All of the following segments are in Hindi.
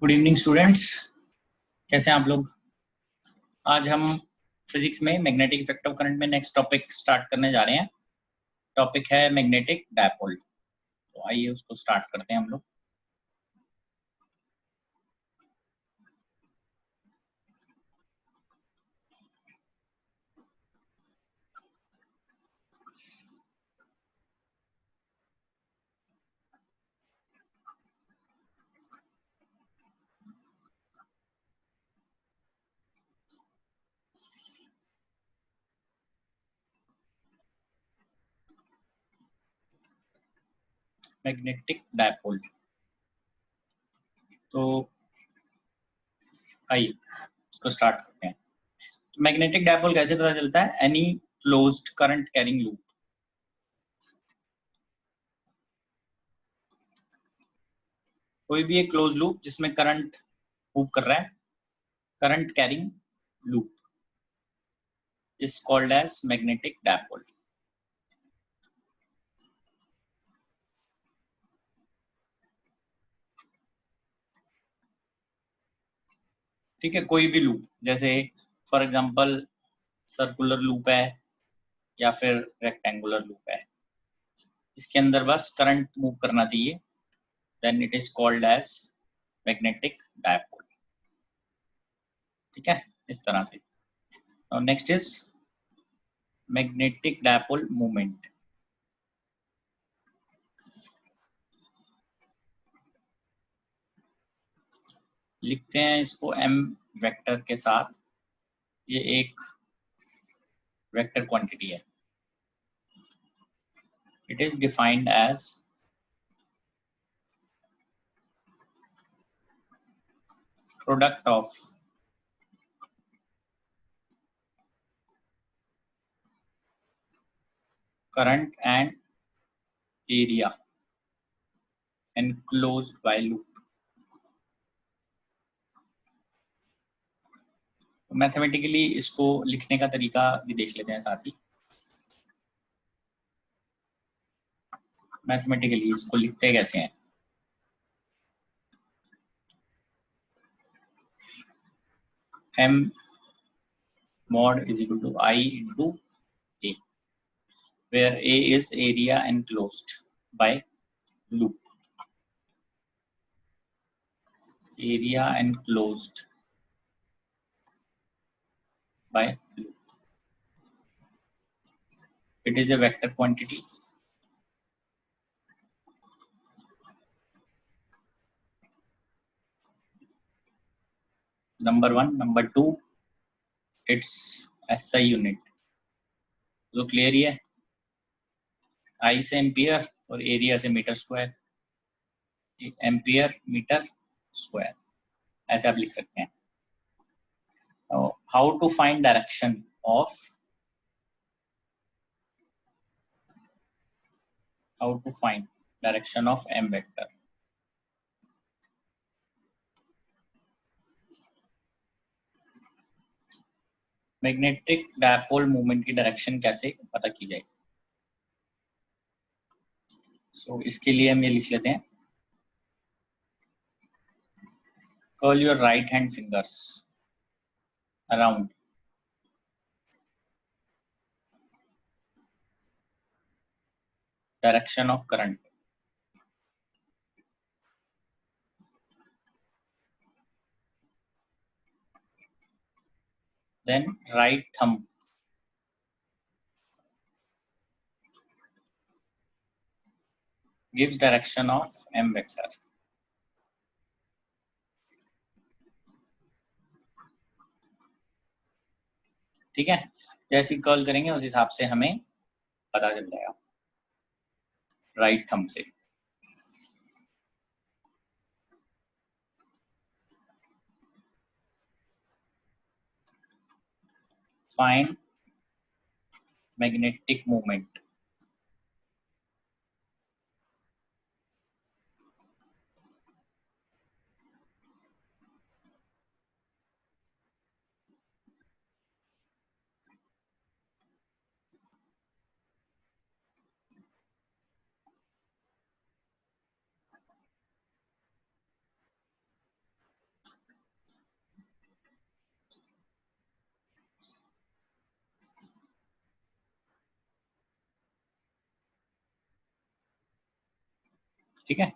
Good evening students. कैसे हैं आप लोग? आज हम फिजिक्स में मैग्नेटिक इफेक्ट ऑफ करंट में नेक्स्ट टॉपिक स्टार्ट करने जा रहे हैं। टॉपिक है मैग्नेटिक डायपोल। तो आइए उसको स्टार्ट करते हैं हम लोग। Magnetic dipole. तो आइए इसको स्टार्ट करते हैं। तो मैग्नेटिक डायपोल कैसे पता चलता है? Any closed current carrying loop. कोई भी एक क्लोज लूप जिसमें करंट मूव कर रहा है, current carrying loop is called as magnetic dipole. ठीक है, कोई भी लूप, जैसे फॉर एग्जांपल सर्कुलर लूप है या फिर रेक्टेंगुलर लूप है, इसके अंदर बस करंट मूव करना चाहिए, then it is called as magnetic dipole. ठीक है, इस तरह से। Next is magnetic dipole movement. लिखते हैं इसको m वेक्टर के साथ। ये एक वेक्टर क्वांटिटी है। It is defined as product of current and area enclosed by loop। Mathematically इसको लिखने का तरीका भी देख लेते हैं साथ ही। मैथमेटिकली इसको लिखते कैसे हैं? m mod is equal to I into a, where a is area enclosed by loop। area enclosed by loop, it is a vector quantity। number 1, number 2, its SI unit. तो क्लियर ही है, I से एम्पियर और एरिया से metre square, ampere metre square, ऐसे आप लिख सकते हैं। How to find direction of m vector. Magnetic dipole movement की डायरेक्शन कैसे पता की जाए? सो इसके लिए हम ये लिख लेते हैं, curl your right hand fingers around direction of current, then right thumb gives direction of m vector। ठीक है, जैसे कर्ल करेंगे उस हिसाब से हमें पता चल जाएगा राइट थंब से। Find magnetic movement. ठीक है,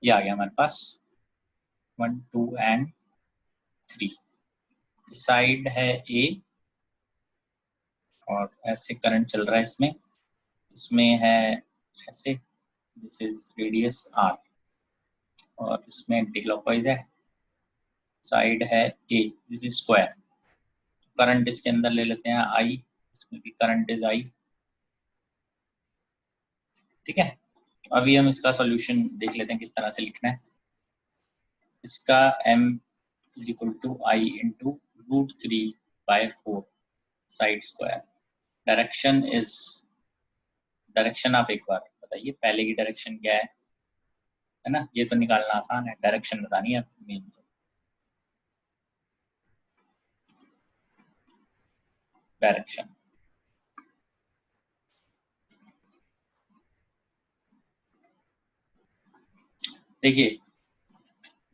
ये आ गया हमारे पास 1 2 एंड 3। साइड है ए और ऐसे करंट चल रहा है इसमें, इसमें है ऐसे, दिस इज रेडियस आर, और इसमें एंटी क्लॉकवाइज है, साइड है ए, दिस इज स्क्वायर। करंट इसके अंदर ले लेते हैं आई, इसमें भी करंट इज आई। ठीक है, अभी हम इसका सॉल्यूशन देख लेते हैं किस तरह से लिखना है। इसका m is equal to I into √3/4 side square. Direction is, direction आप एक बार बताइए पहले की डायरेक्शन क्या है ना, ये तो निकालना आसान है, डायरेक्शन बतानी है मेन। तो डायरेक्शन देखिए,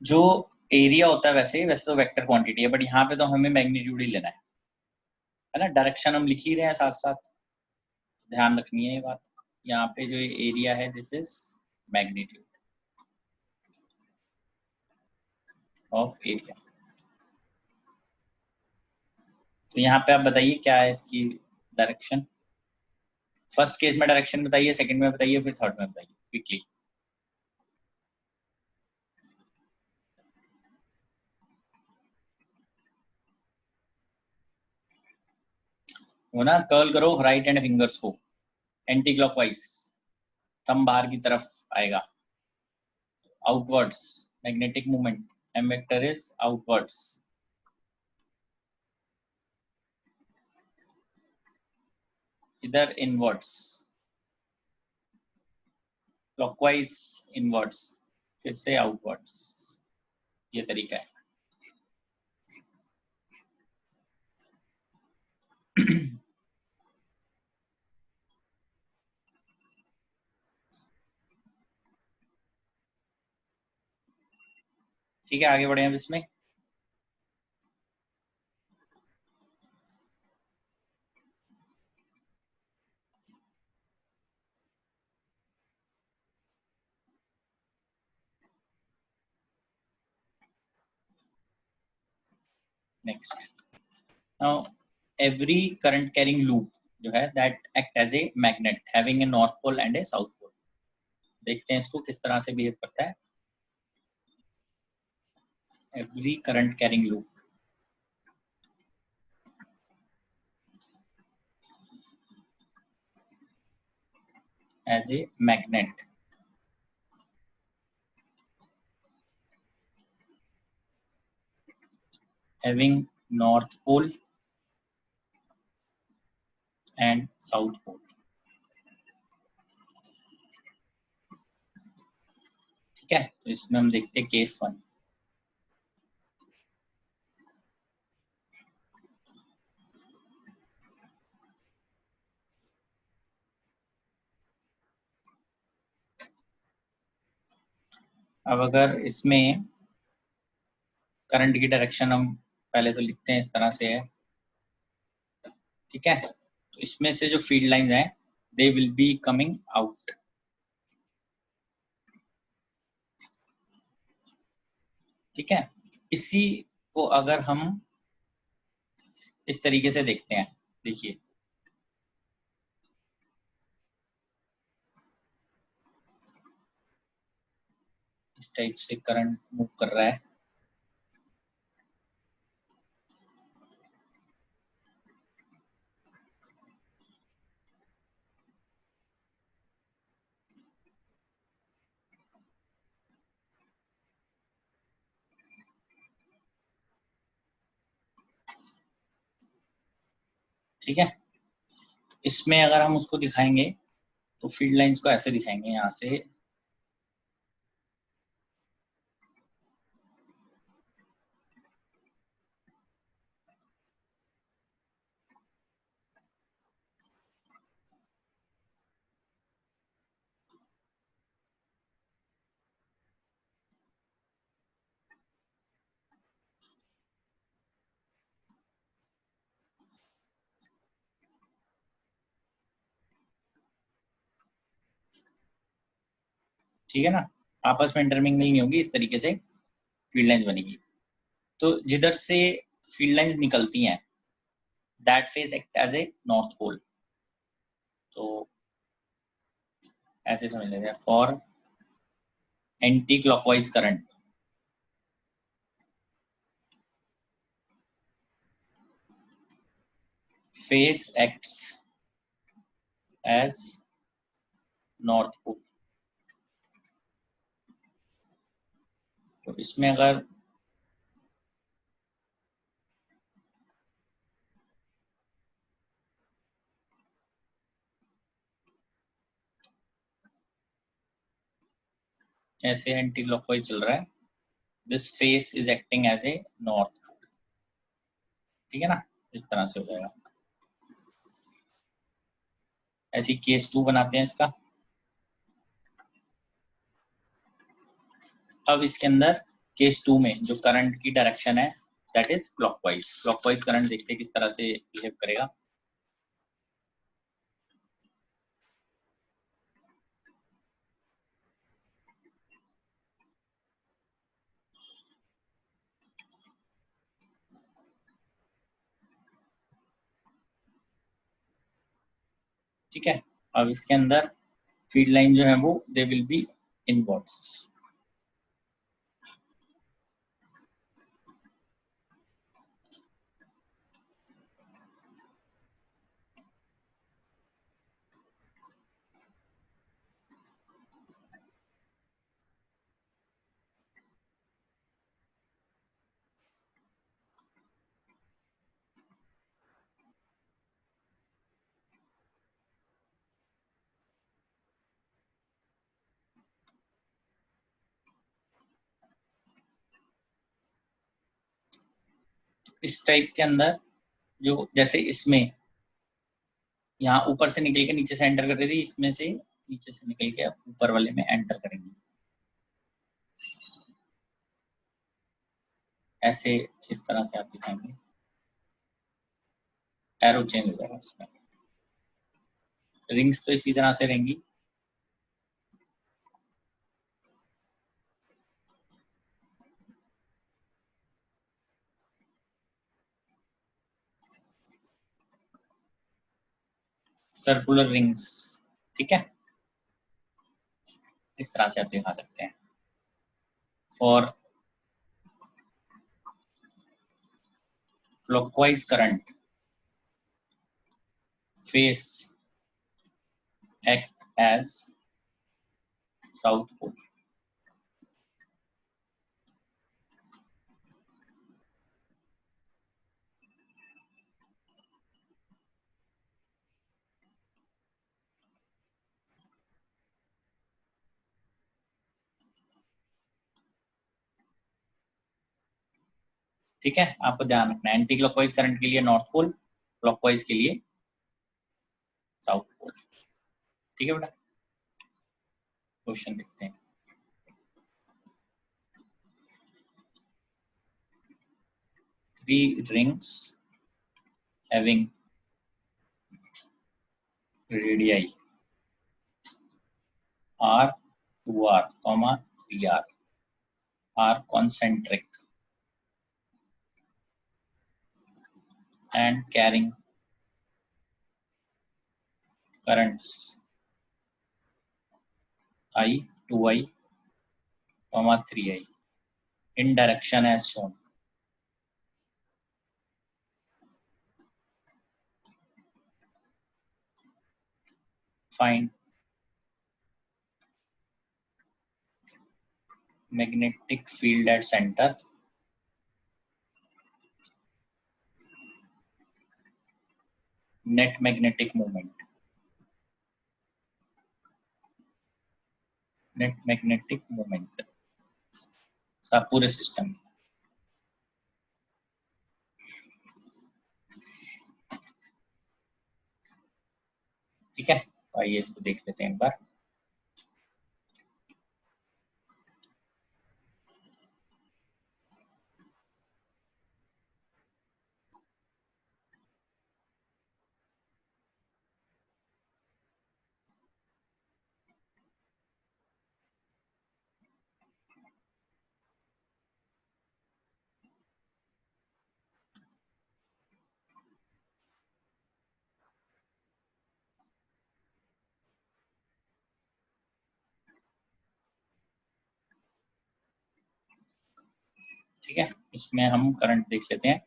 जो एरिया होता है वैसे वैसे तो वेक्टर क्वांटिटी है, बट यहाँ पे तो हमें मैग्नीट्यूड ही लेना है ना, डायरेक्शन हम लिख ही रहे हैं साथ साथ, ध्यान रखनी है ये बात। यहाँ पे जो एरिया है this is magnitude of area. तो यहाँ पे आप बताइए क्या है इसकी डायरेक्शन। फर्स्ट केस में डायरेक्शन बताइए, सेकंड में बताइए, फिर थर्ड में बताइए क्विकली। वो ना कर्ल करो राइट हैंड फिंगर्स को एंटी क्लॉकवाइज, थंब बाहर की तरफ आएगा, outwards magnetic movement, M vector is outwards, इधर इनवर्ड्स, क्लॉकवाइज इनवर्ड्स, फिर से आउटवर्ड्स, ये तरीका है। ठीक है, आगे बढ़े हम इसमें। Next, now every current carrying loop जो है that act as a magnet having a north pole and a south pole. देखते हैं इसको किस तरह से बिहेव करता है। Every current carrying loop as a magnet having north pole and south pole। ठीक है, तो इसमें हम देखते हैं केस 1। अब अगर इसमें करंट की डायरेक्शन हम पहले तो लिखते हैं इस तरह से है, ठीक है, तो इसमें से जो फील्ड लाइन है they will be coming out. ठीक है, इसी को अगर हम इस तरीके से देखते हैं, देखिए इस टाइप से करंट मूव कर रहा है, ठीक है। इसमें अगर हम उसको दिखाएंगे तो फील्ड लाइंस को ऐसे दिखाएंगे यहाँ से, ठीक है ना। आपस में इंटरमिंगल नहीं होगी, इस तरीके से फील्ड लाइंस बनेगी। तो जिधर से फील्ड लाइंस निकलती हैं that face act as a north pole. तो ऐसे समझ लेते हैं, for anti clockwise current face acts as north pole. तो इसमें अगर ऐसे एंटी क्लॉकवाइज चल रहा है, this face is acting as a north, ठीक है ना, इस तरह से हो जाएगा। ऐसी केस 2 बनाते हैं इसका। अब इसके अंदर केस 2 में जो करंट की डायरेक्शन है that is clockwise. Clockwise current देखते हैं किस तरह से बिहेव करेगा। ठीक है, अब इसके अंदर फील्ड लाइन जो है वो दे विल बी इनवर्ड्स। इस टाइप के अंदर जो जैसे इसमें यहाँ ऊपर से निकल के नीचे से एंटर कर रही थी, इसमें से नीचे से निकल के ऊपर वाले में एंटर करेंगे। ऐसे इस तरह से आप दिखाएंगे, एरो चेंज हो जाएगा इसमें। रिंग्स तो इसी तरह से रहेंगी। सर्कुलर रिंग्स, ठीक है, इस तरह से आप दिखा सकते हैं। For clockwise current face act as south pole. ठीक है, आपको ध्यान रखना है एंटी क्लॉकवाइज करंट के लिए नॉर्थ पोल, क्लॉकवाइज के लिए साउथ पोल। ठीक है बेटा, क्वेश्चन देखते हैं। Three rings having radii r 2r, 3r are concentric and carrying currents I, 2i, 3i in direction as shown. Find magnetic field at center, net magnetic moment, सब पूरे सिस्टम। ठीक है, तो आइए इसको देख लेते हैं एक बार। ठीक है, इसमें हम करंट देख लेते हैं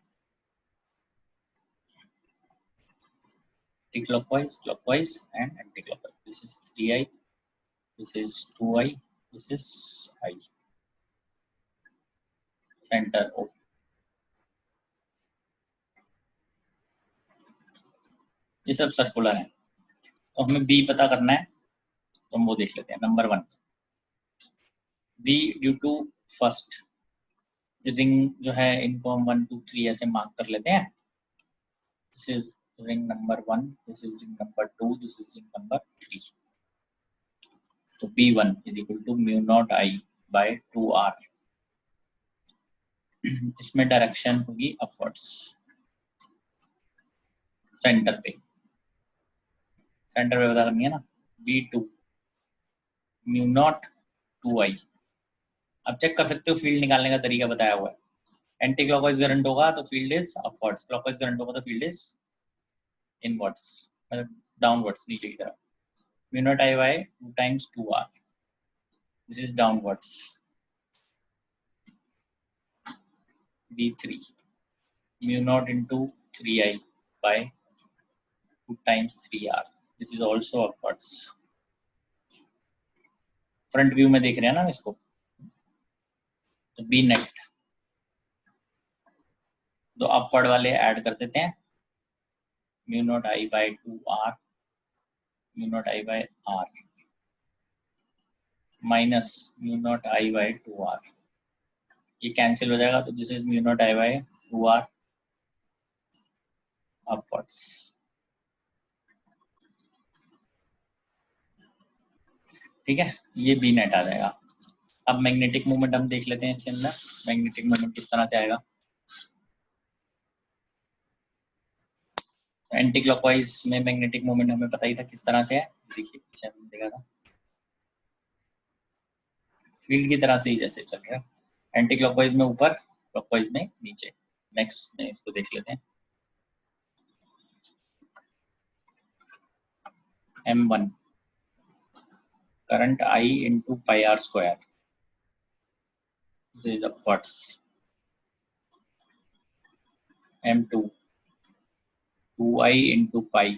clockwise, clockwise and anti-clockwise. This is 3i, this is 2i, this is I. Center O. ये सब सर्कुलर है, तो हमें B पता करना है, तो हम वो देख लेते हैं। Number 1, B due to first ring जो है, इनको हम 1 2 3 ऐसे मार्क कर लेते हैं। This is ring number 1, this is ring number 2, this is ring number 3। तो B1 is equal to mu naught I by 2R। इसमें डायरेक्शन होगी अपवर्ड्स, सेंटर पे पता करनी है ना। B2 mu naught 2I। अब चेक कर सकते हो, फील्ड निकालने का तरीका बताया हुआ है। एंटी क्लॉकवाइज करंट होगा तो field is upwards, clockwise current होगा तो फील्ड इज इनवर्ड्स, मतलब डाउनवर्ड्स, नीचे की तरफ। Mu naught I by 2 times 2R, this is downwards. B3 mu naught into 3I by 2 times 3R, this is also upwards. Front view में देख रहे हैं ना इसको, तो B नेट, तो अपवर्ड वाले ऐड कर देते हैं। Mu naught I by 2R, mu naught I by R minus mu naught I by 2R, ये कैंसिल हो जाएगा, तो this is mu naught I by 2R upwards. ठीक है, ये बी नेट आ जाएगा। अब मैग्नेटिक मोमेंट हम देख लेते हैं इसके अंदर, मैग्नेटिक मोमेंट किस तरह से आएगा। एंटी क्लॉकवाइज में मैग्नेटिक मोमेंट हमें पता ही था किस तरह से है, देखिए पीछे हमने देखा था फील्ड की तरह से ही जैसे चल रहा है। एंटी क्लॉकवाइज में ऊपर, क्लॉकवाइज में नीचे। नेक्स्ट में इसको देख लेते हैं। M1 current I into pi R square, this is upwards. M2 2I into pi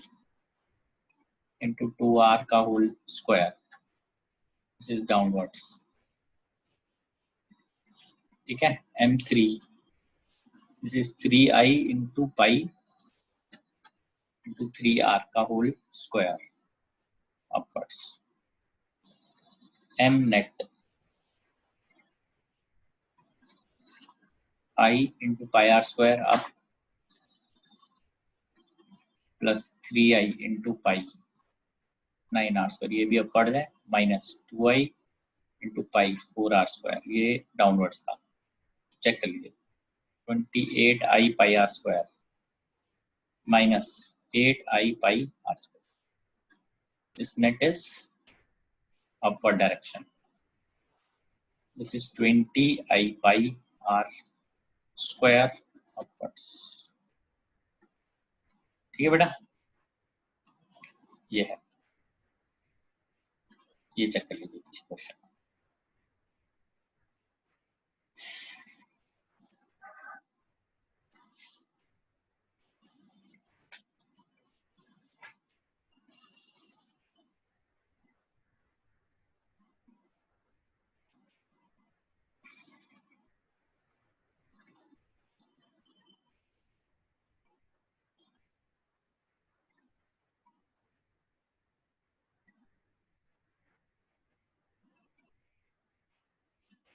into 2R का whole square, this is downwards. ठीक है, M3 this is 3I into pi into 3R का whole square, upwards. M net I into pi R square up plus 3I into pi 9R square, ये भी अपवर्ड है, minus 2I into pi 4R square, ये डाउनवर्ड्स था। चेक कर लीजिए, 28I pi R square minus 8I pi R square, this net is upward direction, this is 20I pi R square upwards। ठीक है बेटा, ये है, ये चेक कर लीजिए किसी क्वेश्चन।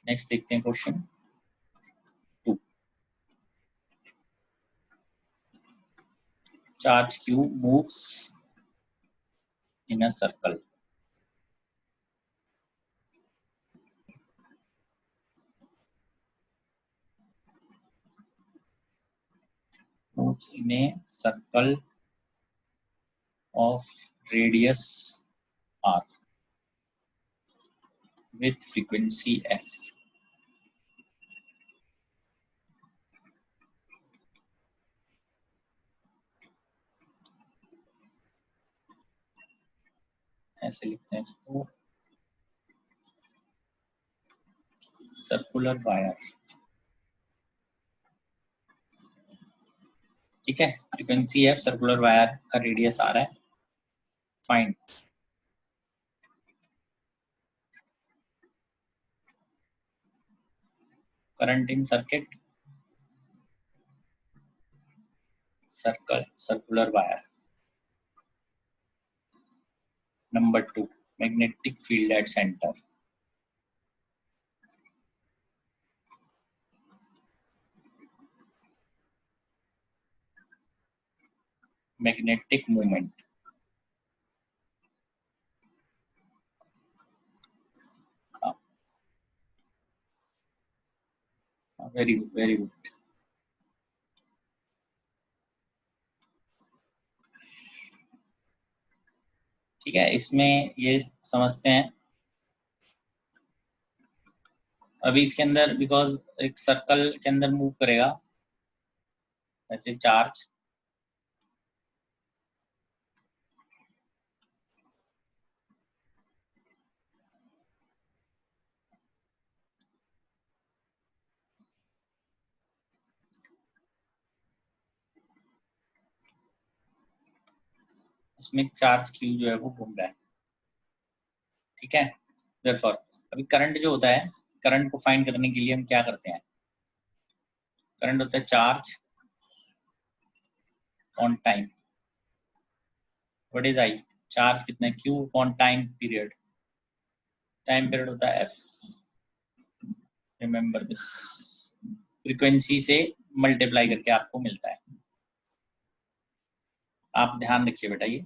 नेक्स्ट देखते हैं question 2। Charge Q moves in a circle, moves in a circle of radius r with frequency f। ऐसे लिखते हैं इसको, सर्कुलर वायर ठीक है, फ्रीक्वेंसी है, सर्कुलर वायर का रेडियस आ रहा है, find current in circuit circular wire. Number 2, magnetic field at center. Magnetic moment. Very good, very good. ठीक है, इसमें ये समझते हैं अभी इसके अंदर, बिकॉज एक सर्कल के अंदर मूव करेगा ऐसे चार्ज, उसमें चार्ज क्यू जो है वो घूम रहा है, ठीक है। देयरफॉर अभी करंट जो होता है, करंट को फाइंड करने के लिए हम क्या करते हैं, करंट होता है charge on time, what is I, charge कितना है, Q on time period, time period होता है एफ, रिमेंबर दिस, फ्रीक्वेंसी से मल्टीप्लाई करके आपको मिलता है, आप ध्यान रखिए बेटा ये,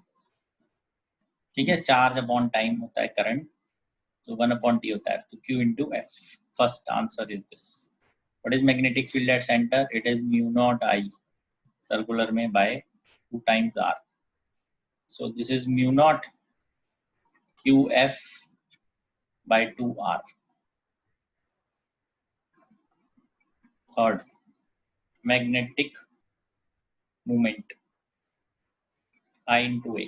ठीक है। चार्ज अपॉन टाइम होता है करंट, तो 1/t होता है, तो q into F, first answer is this. What is magnetic field at centre, it is mu naught I, circular में by 2 times r, so this is mu naught qf by 2r. Third, magnetic moment, I into a,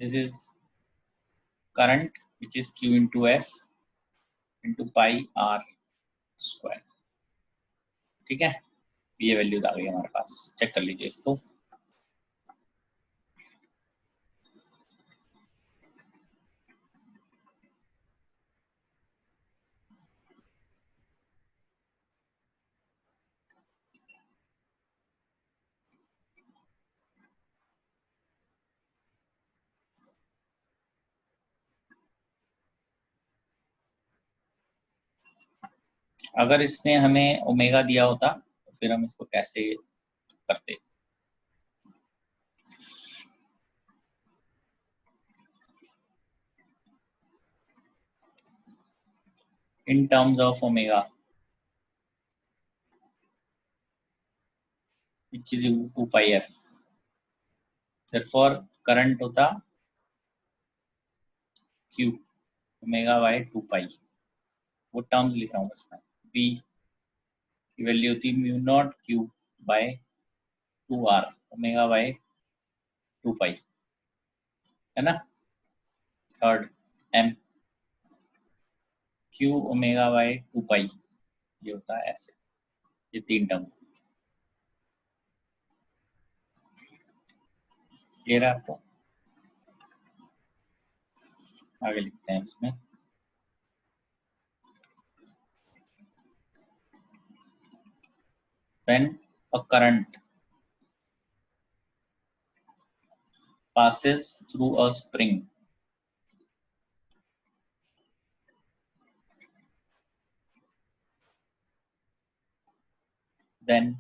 this is current which is q into f into pi r square, ठीक है। ये वैल्यू आ गई हमारे पास, चेक कर लीजिए इसको। अगर इसमें हमें ओमेगा दिया होता तो फिर हम इसको कैसे करते, in terms of omega which is 2 pi f, therefore current होता q ओमेगा बाय 2 पाई, वो टर्म्स लिख रहा हूँ इसमें, b की वैल्यू होती mu naught q by 2r omega by 2 pi, है ना। Third m q omega by 2 pi, ये होता है ऐसे, ये 3 टर्म क्लियर है आपको। आगे लिखते हैं इसमें, when a current passes through a spring, then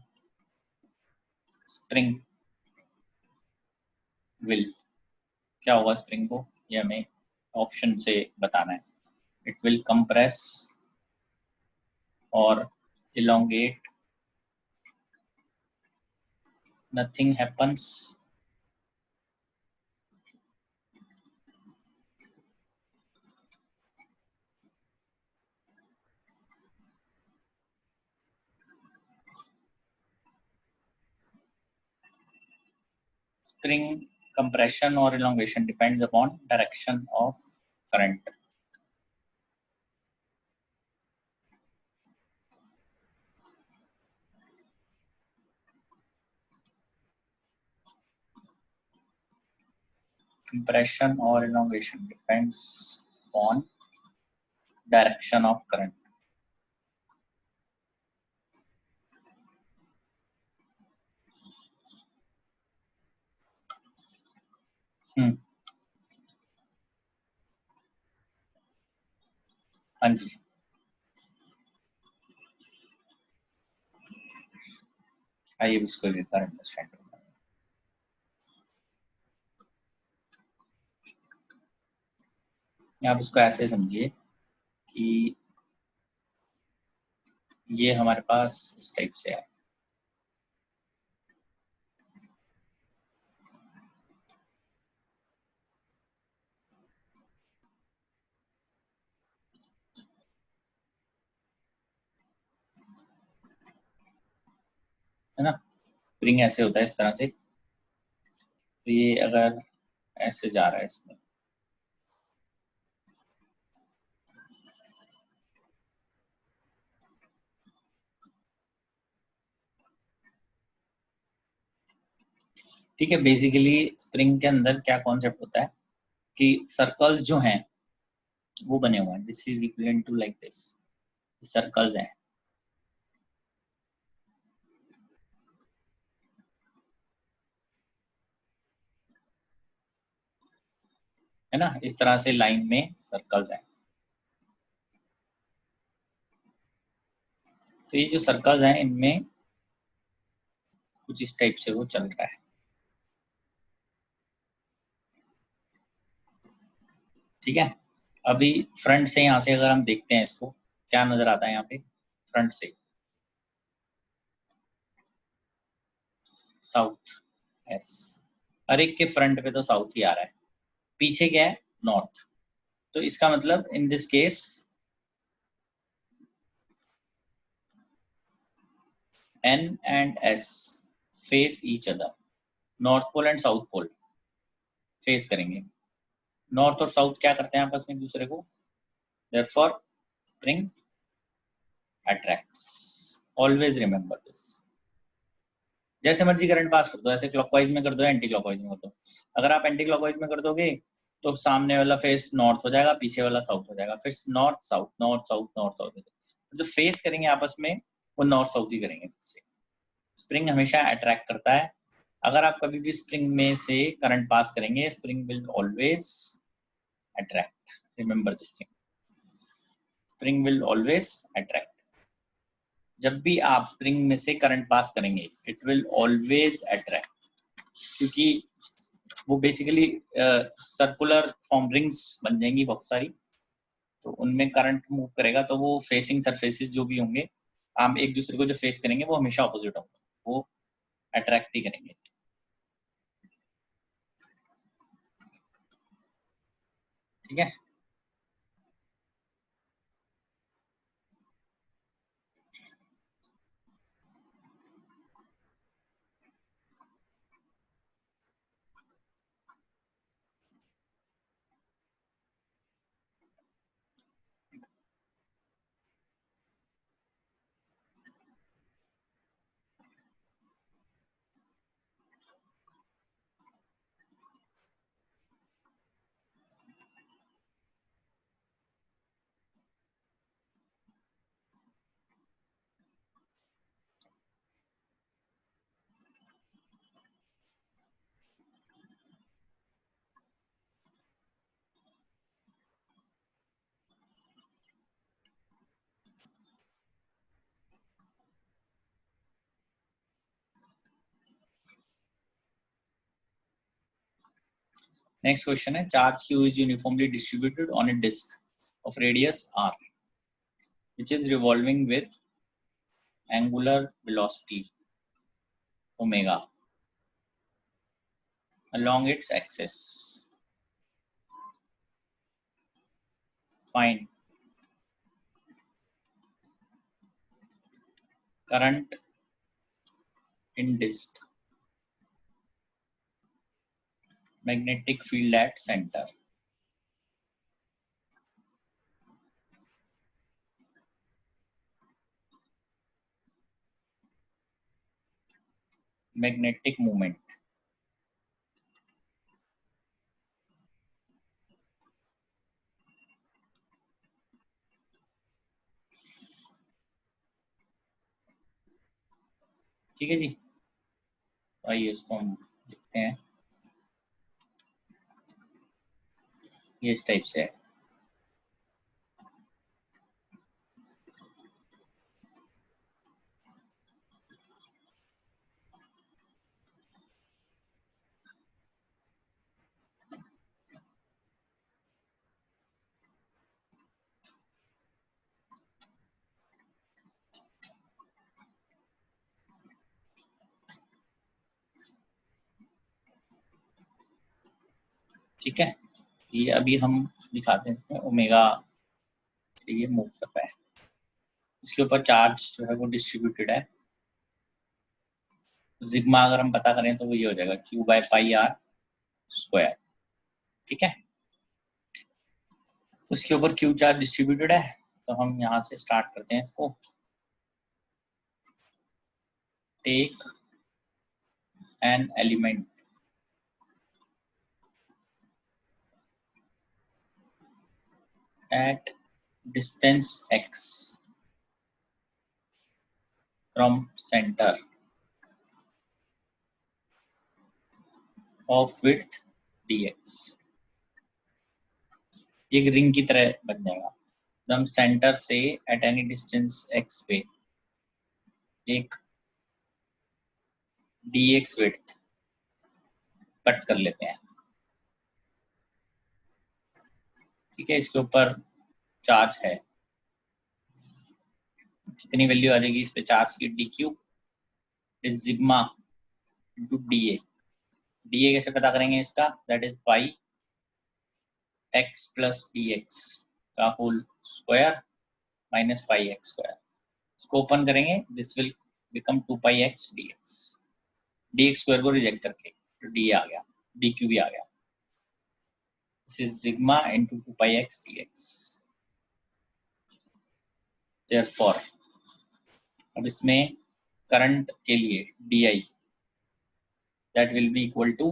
spring will, क्या होगा स्प्रिंग को, ये हमें ऑप्शन से बताना है, it will compress or elongate, nothing happens, spring compression or elongation depends upon direction of current, compression or elongation depends on direction of current. हाँ जी, आइए इसको लेकर अंडरस्टैंड करते हैं। आप इसको ऐसे समझिए कि ये हमारे पास इस टाइप से है, है ना। स्प्रिंग ऐसे होता है इस तरह से, तो ये अगर ऐसे जा रहा है इसमें, ठीक है। बेसिकली स्प्रिंग के अंदर क्या कॉन्सेप्ट होता है कि सर्कल्स जो हैं वो बने हुए हैं, this is equivalent to like this, circles हैं, है ना। इस तरह से लाइन में सर्कल्स हैं। तो ये जो सर्कल्स हैं इनमें कुछ इस टाइप से वो चल रहा है, ठीक है। अभी फ्रंट से यहाँ से अगर हम देखते हैं इसको, क्या नजर आता है यहाँ पे फ्रंट से, साउथ, यस। हर एक के फ्रंट पे तो साउथ ही आ रहा है, पीछे क्या है, नॉर्थ। तो इसका मतलब in this case N and S face each other, north pole and south pole face करेंगे। नॉर्थ और साउथ क्या करते हैं आपस में एक दूसरे को, therefore spring attracts, always remember this। जैसे मर्जी करंट पास कर दो, ऐसे क्लॉकवाइज में कर दो, एंटी क्लॉकवाइज में कर दो। अगर आप एंटी क्लॉकवाइज में कर दोगे तो सामने वाला फेस नॉर्थ हो जाएगा, पीछे वाला साउथ हो जाएगा, फिर north south north south north south. जो फेस करेंगे आपस में वो नॉर्थ साउथ ही करेंगे। स्प्रिंग हमेशा अट्रैक्ट करता है। अगर आप कभी भी स्प्रिंग में से करंट पास करेंगे, spring will always attract, remember this thing, spring will always attract. जब भी आप स्प्रिंग में से करंट पास करेंगे इट विल ऑलवेज अट्रैक्ट, क्योंकि वो बेसिकली सर्कुलर फॉर्म रिंग्स बन जाएंगी बहुत सारी, तो उनमें करंट मूव करेगा, तो वो फेसिंग सरफेसेस जो भी होंगे, आप एक दूसरे को जो फेस करेंगे वो हमेशा ऑपोजिट होंगे, वो अट्रैक्ट ही करेंगे, ठीक है। नेक्स्ट क्वेश्चन है, charge Q is uniformly distributed on a disk of radius r which is revolving with angular velocity omega along its axis. Find current in disk, magnetic field at center, magnetic moment, ठीक है जी। तो आइए इसको हम लिखते हैं, ये इस टाइप से है। ठीक है, ये अभी हम दिखाते हैं ओमेगा से ये मूव कर रहा है, इसके ऊपर चार्ज जो है वो डिस्ट्रीब्यूटेड है। सिग्मा अगर हम पता करें तो वो ये हो जाएगा Q by pi R square. ठीक है, उसके ऊपर Q चार्ज डिस्ट्रीब्यूटेड है, तो हम यहाँ से स्टार्ट करते हैं इसको। Take an element at distance x from center of width dx। एक रिंग की तरह बन जाएगा। हम सेंटर से एट एनी डिस्टेंस x पे एक dx विड्थ कट कर लेते हैं। ठीक है, इसके ऊपर चार्ज है, कितनी वैल्यू आ जाएगी इस पे चार्ज की, dq is sigma into dA। dA कैसे पता करेंगे इसका, that is pi x plus dx का whole square minus pi x square. इसको ओपन करेंगे, this will become 2 pi x dx। dx square को रिजेक्ट करके तो d आ गया, dq भी आ गया। This is sigma into 2 pi x dx। Therefore अब इसमें करंट के लिए di that will be equal to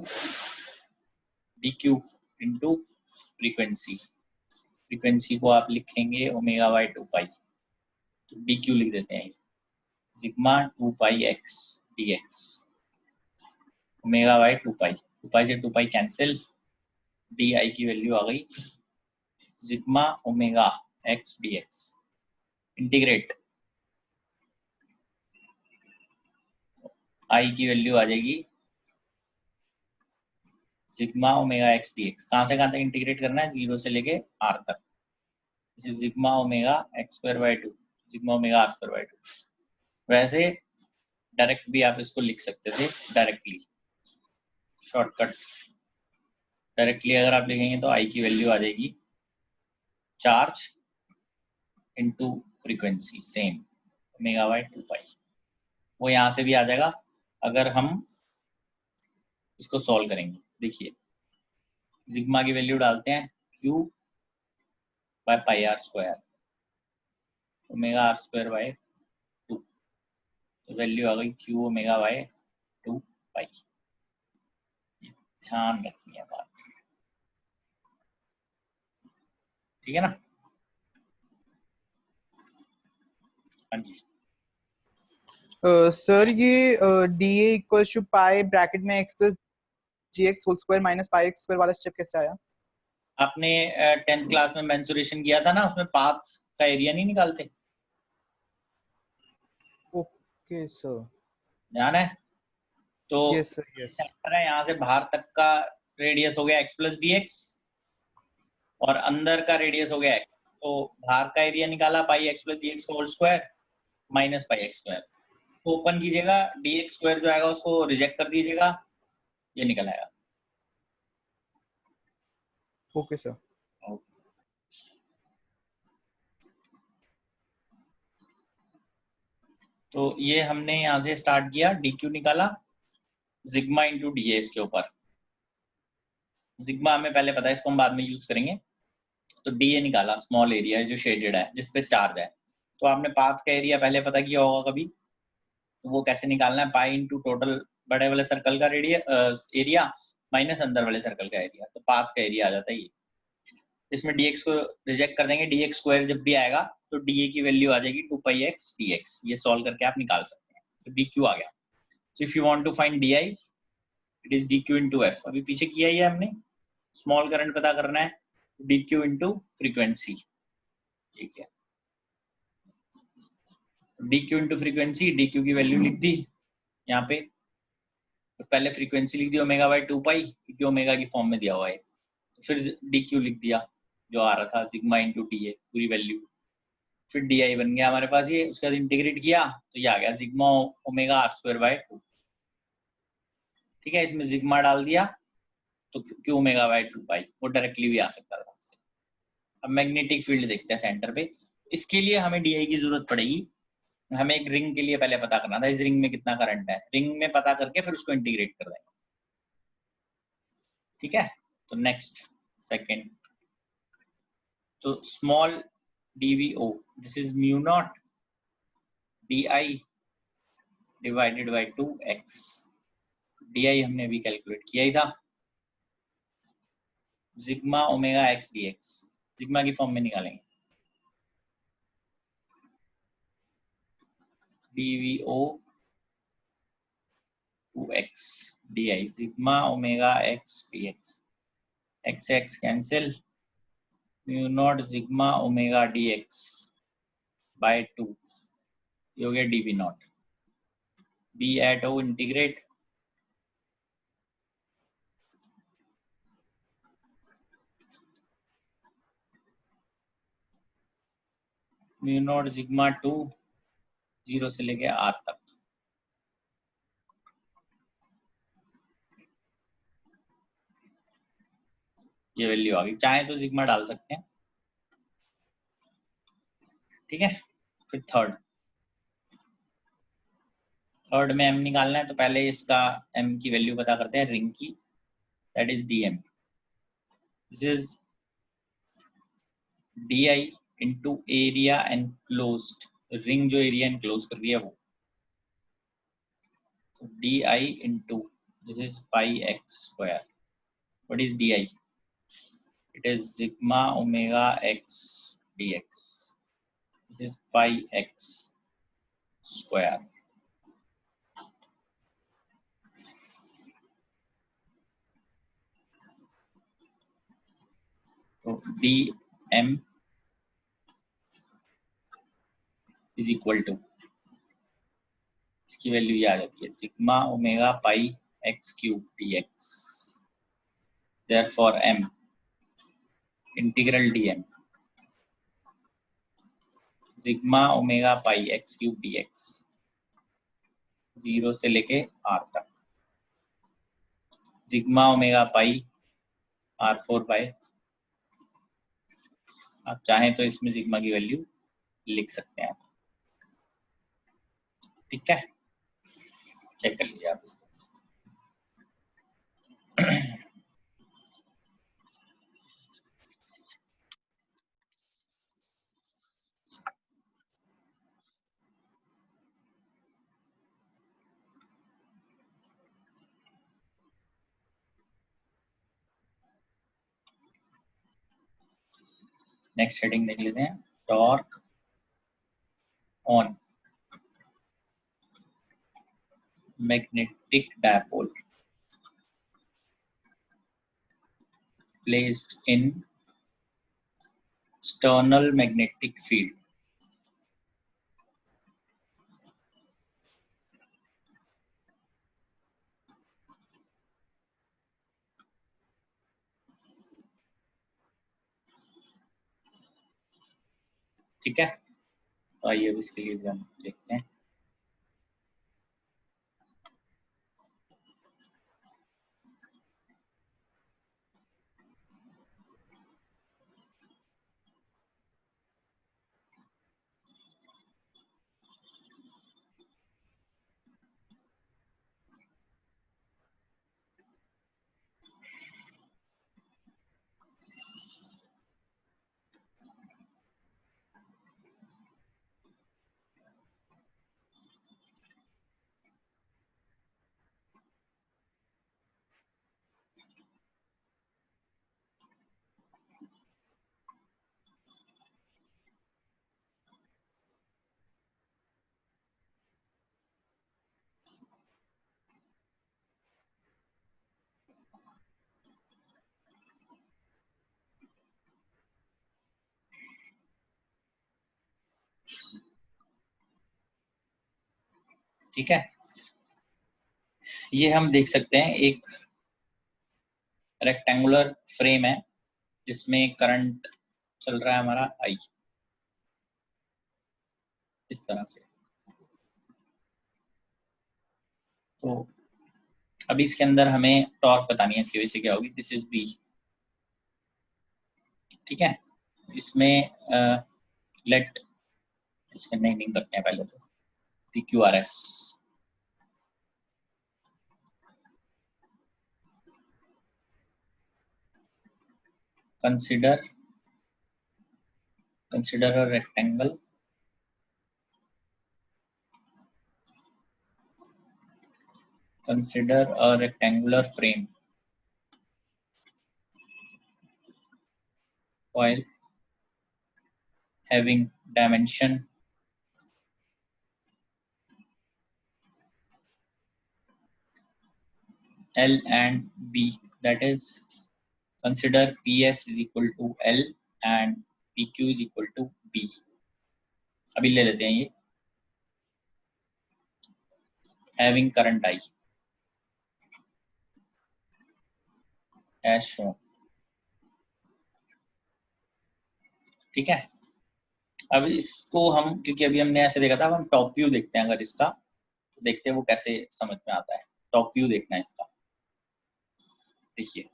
dq into frequency. Frequency को आप लिखेंगे ओमेगा बाय 2 पाई, तो dq लिख देते हैं, sigma 2 pi x dx omega by 2 पाई, 2 पाई से 2 पाई कैंसिल, डी आई की वैल्यू आ गई sigma omega x dx। Integrate, I की वैल्यू आ जाएगी सिग्मा ओमेगा x dx। कहां से कहां तक इंटीग्रेट करना है, 0 से लेके r तक। Sigma omega x square by 2, sigma omega r square by 2। वैसे डायरेक्ट भी आप इसको लिख सकते थे, डायरेक्टली शॉर्टकट डायरेक्टली अगर आप लिखेंगे तो आई की वैल्यू आ जाएगी charge into frequency same omega by 2 पाई। वो यहाँ से भी आ जाएगा अगर हम इसको सॉल्व करेंगे। देखिए सिग्मा की वैल्यू डालते हैं Q by pi R square omega R square by 2, तो वैल्यू आ गई Q ओमेगा बाय 2 पाई। ध्यान रखनी है बात, ठीक है ना। हाँ जी सर ये D A equal to pi bracket में X plus G X whole square minus pi X square वाला स्टेप कैसे आया? आपने 10th क्लास में मेंसुरेशन किया था ना, उसमें पाथ का एरिया नहीं निकालते? ओके सर, ध्यान है तो यस सर यस। सेंटर है, यहाँ से बाहर तक का रेडियस हो गया x प्लस डी एक्स और अंदर का रेडियस हो गया x, तो बाहर का एरिया निकाला pi x plus D X whole square minus pi X square. तो ओपन कीजिएगा, डी एक्स स्क्वायर जो आएगा उसको रिजेक्ट कर दीजिएगा, ये निकल आएगा। Okay sir. तो ये हमने यहाँ से स्टार्ट किया, डी क्यू निकाला, सिग्मा इंटू डी ए इसके ऊपर। सिग्मा हमें पहले पता है, इसको हम बाद में यूज करेंगे। तो डी ए निकाला, स्मॉल एरिया जो शेडेड है जिसपे चार्ज है। तो आपने पाथ का एरिया पहले पता किया होगा कभी, तो वो कैसे निकालना है, पाई इंटू टोटल बड़े वाले सर्कल का एरिया माइनस अंदर वाले सर्कल का एरिया, तो पाथ का एरिया आ जाता है ये। इसमें dx को रिजेक्ट कर देंगे, dx स्क्वायर जब भी आएगा तो dA की वैल्यू आ जाएगी 2 पाई x dx। ये सॉल्व करके आप निकाल सकते हैं, तो dq आ गया। So if you want to find di, it is dq into f. अभी पीछे किया ही है हमने, स्मॉल करंट पता करना है, dq into फ्रीक्वेंसी, ठीक है, dq into फ्रीक्वेंसी, dq की वैल्यू लिख दी यहाँ पे, तो पहले फ्रीक्वेंसी लिख दी ओमेगा बाय 2 पाई, क्योंकि ओमेगा की फॉर्म में दिया हुआ है, तो फिर dq लिख दिया जो आ रहा था सिग्मा इंटू डी ए पूरी वैल्यू, फिर डी आई बन गया हमारे पास ये, उसके बाद इंटीग्रेट किया तो ये आ गया sigma omega R square by 2, ठीक है, इसमें सिग्मा डाल दिया तो क्यू ओमेगा बाय 2 पाई, वो डायरेक्टली भी आ सकता था। अब मैग्नेटिक फील्ड देखते हैं सेंटर पे, इसके लिए हमें डी आई की जरूरत पड़ेगी, हमें एक रिंग के लिए पहले पता करना था इस रिंग में कितना करंट है, रिंग में पता करके फिर उसको इंटीग्रेट कर देंगे, ठीक है। तो नेक्स्ट सेकंड, तो small dvo, this is mu naught di divided by 2x, di हमने अभी कैलकुलेट किया ही था, sigma omega x dx, sigma की फॉर्म में निकालेंगे, dvo 2x di, sigma omega x dx, x x cancel, mu naught sigma omega dx by 2, ये हो गया dv naught, b at o integrate, mu naught sigma 2 0 से लेके r तक, ये वैल्यू आ गई, चाहे तो सिग्मा डाल सकते हैं, ठीक है। फिर थर्ड में m निकालना है, तो पहले इसका m की वैल्यू पता करते हैं रिंग की, that is dm, this is di into area enclosed, ring जो एरिया एनक्लोज कर रही है वो, तो di into this is pi x square, what is di, it is sigma omega x dx, this is pi x square, तो dm is equal to, इसकी वैल्यू ये आ जाती है sigma omega pi x cube dx, therefore m integral dm sigma omega pi x cube dx 0 से लेके r तक, सिग्मा ओमेगा पाई r4 बाय, आप चाहें तो इसमें सिग्मा की वैल्यू लिख सकते हैं, ठीक है, चेक कर लीजिए आप इसको। नेक्स्ट हेडिंग देख लेते हैं, torque on magnetic dipole placed in external magnetic field, ठीक है। तो आइए अब इसके लिए भी हम देखते हैं, ठीक है, ये हम देख सकते हैं एक रेक्टेंगुलर फ्रेम है जिसमें करंट चल रहा है हमारा आई, इस तरह से। तो अभी इसके अंदर हमें टॉर्क बतानी है, इसकी वजह से क्या होगी, दिस इज बी, ठीक है। इसमें लेट इसके नेमिंग करते हैं पहले, तो P Q R S, consider a rectangle frame while having dimension L and B, that is consider PS is equal to L and PQ is equal to B। अभी ले लेते हैं ये having current I as shown, ठीक है। अब इसको हम, क्योंकि अभी हमने ऐसे देखा था, अब हम टॉप व्यू देखते हैं, अगर इसका तो देखते हैं वो कैसे समझ में आता है। टॉप व्यू देखना है इसका, देखिए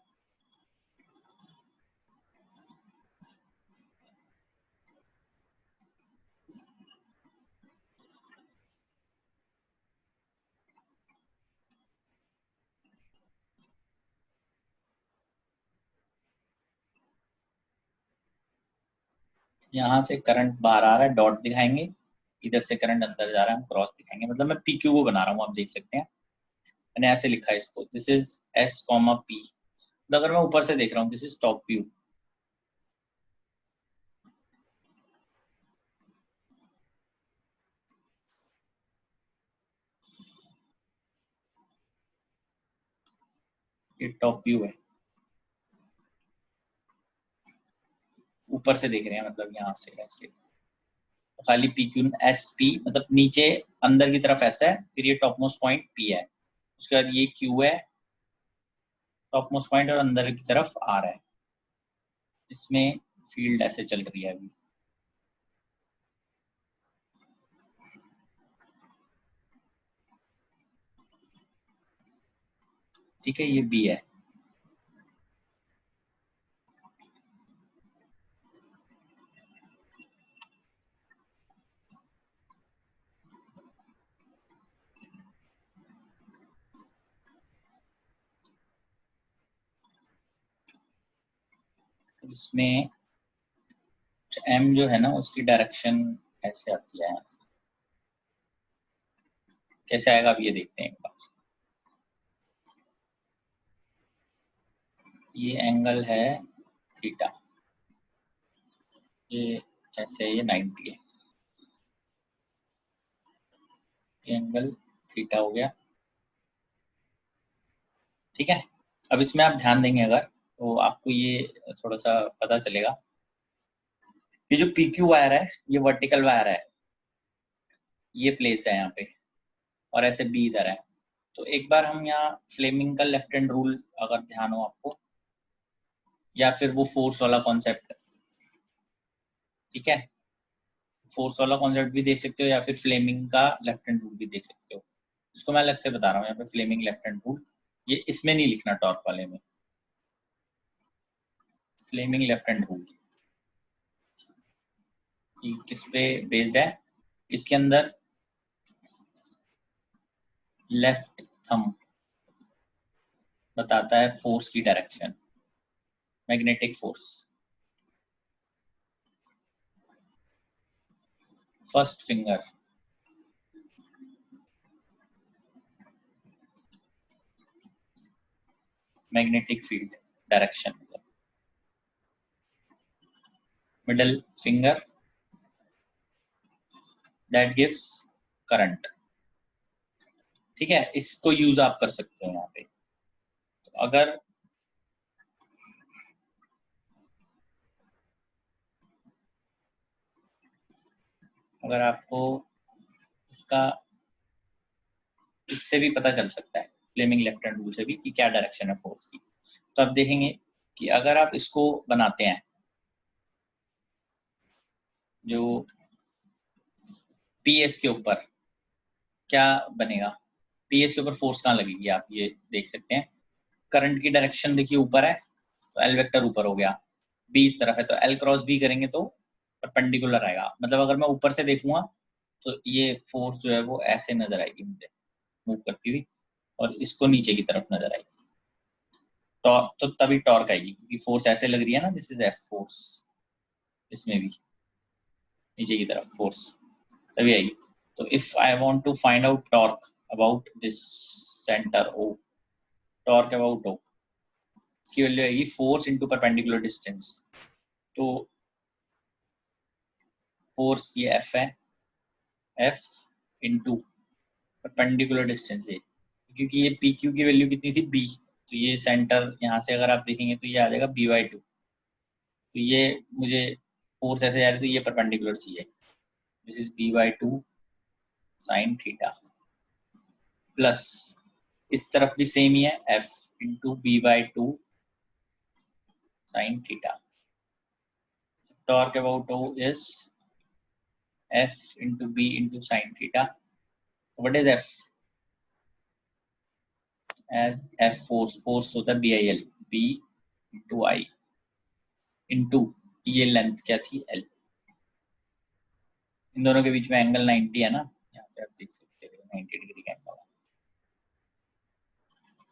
यहाँ से करंट बाहर आ रहा है, डॉट दिखाएंगे, इधर से करंट अंदर जा रहा है, हम क्रॉस दिखाएंगे। मतलब मैं पी क्यू को बना रहा हूँ, आप देख सकते हैं मैंने ऐसे लिखा है इसको, this is S comma P. अगर मैं ऊपर से देख रहा हूँ, दिस इज टॉप व्यू, ये टॉप व्यू है, ऊपर से देख रहे हैं, मतलब यहाँ से ऐसे, तो खाली पी क्यू एस पी, मतलब नीचे अंदर की तरफ ऐसा है, फिर ये टॉप मोस्ट पॉइंट पी है, उसके बाद ये क्यू है, टॉप मोस्ट पॉइंट, और अंदर की तरफ आ रहा है। इसमें फील्ड ऐसे चल रही है अभी, ठीक है, ये बी है। तो इसमें एम जो है ना, उसकी डायरेक्शन ऐसे आती है, कैसे आएगा अब ये देखते हैं एक बार। ये एंगल है थीटा, ये ऐसे है, ये 90 है, ये एंगल थीटा हो गया, ठीक है। अब इसमें आप ध्यान देंगे अगर, तो आपको ये थोड़ा सा पता चलेगा, ये जो पी क्यू वायर है, ये वर्टिकल वायर है, ये प्लेस्ड है यहाँ पे, और ऐसे बी इधर है। तो एक बार हम यहाँ फ्लेमिंग का लेफ्ट हैंड रूल अगर ध्यान हो आपको, या फिर वो फोर्स वाला कॉन्सेप्ट, ठीक है, फोर्स वाला कॉन्सेप्ट भी देख सकते हो, या फिर फ्लेमिंग का लेफ्ट हैंड रूल भी देख सकते हो। इसको मैं अलग से बता रहा हूँ, यहाँ पे फ्लेमिंग लेफ्ट हैंड रूल, ये इसमें नहीं लिखना, टॉर्क वाले में, फ्लेमिंग लेफ्ट हैंड रूल किस पे बेस्ड है, इसके अंदर लेफ्ट थंब बताता है फोर्स की direction, magnetic force, first finger magnetic field direction, मतलब middle finger that gives current, ठीक है। इसको यूज आप कर सकते हो यहाँ पे। तो अगर आपको इसका इससे भी पता चल सकता है, फ्लेमिंग लेफ्ट हैंड रूल से भी, कि क्या डायरेक्शन है फोर्स की। तो अब देखेंगे कि अगर आप इसको बनाते हैं, जो PS के ऊपर क्या बनेगा, PS के ऊपर फोर्स कहाँ लगेगी, आप ये देख सकते हैं। करंट की डायरेक्शन देखिए ऊपर है, तो L वेक्टर ऊपर हो गया, B इस तरफ है, तो L क्रॉस B करेंगे तो परपेंडिकुलर आएगा। मतलब अगर मैं ऊपर से देखूंगा तो ये फोर्स जो है वो ऐसे नजर आएगी मुझे मूव करती हुई, और इसको नीचे की तरफ नजर आएगी। टॉर्क तो तभी टॉर्क आएगी, क्योंकि फोर्स ऐसे लग रही है ना, दिस इज F फोर्स, इसमें भी नीचे की तरफ फोर्स तभी आएगी। तो if I want to find out torque about this centre O, torque about O, इसकी वैल्यू आएगी फोर्स इनटू परपेंडिकुलर डिस्टेंस। तो फोर्स ये F है, F इनटू परपेंडिकुलर डिस्टेंस है, क्योंकि ये PQ की वैल्यू कितनी थी B, तो ये सेंटर यहाँ से अगर आप देखेंगे तो ये आ जाएगा B/2। तो ये मुझे फोर्स ऐसे जा रही है, तो ये परपेंडिकुलर चाहिए, this is B/2 sine theta, plus इस तरफ भी सेम ही है, F into B/2 sine theta. Torque about O is F into B into sine theta. What is F? As F force होता है BIL, B into I into ये लेंथ क्या थी L। इन दोनों के बीच में एंगल 90 है ना, यहाँ पे आप देख सकते हो 90 डिग्री का एंगल है,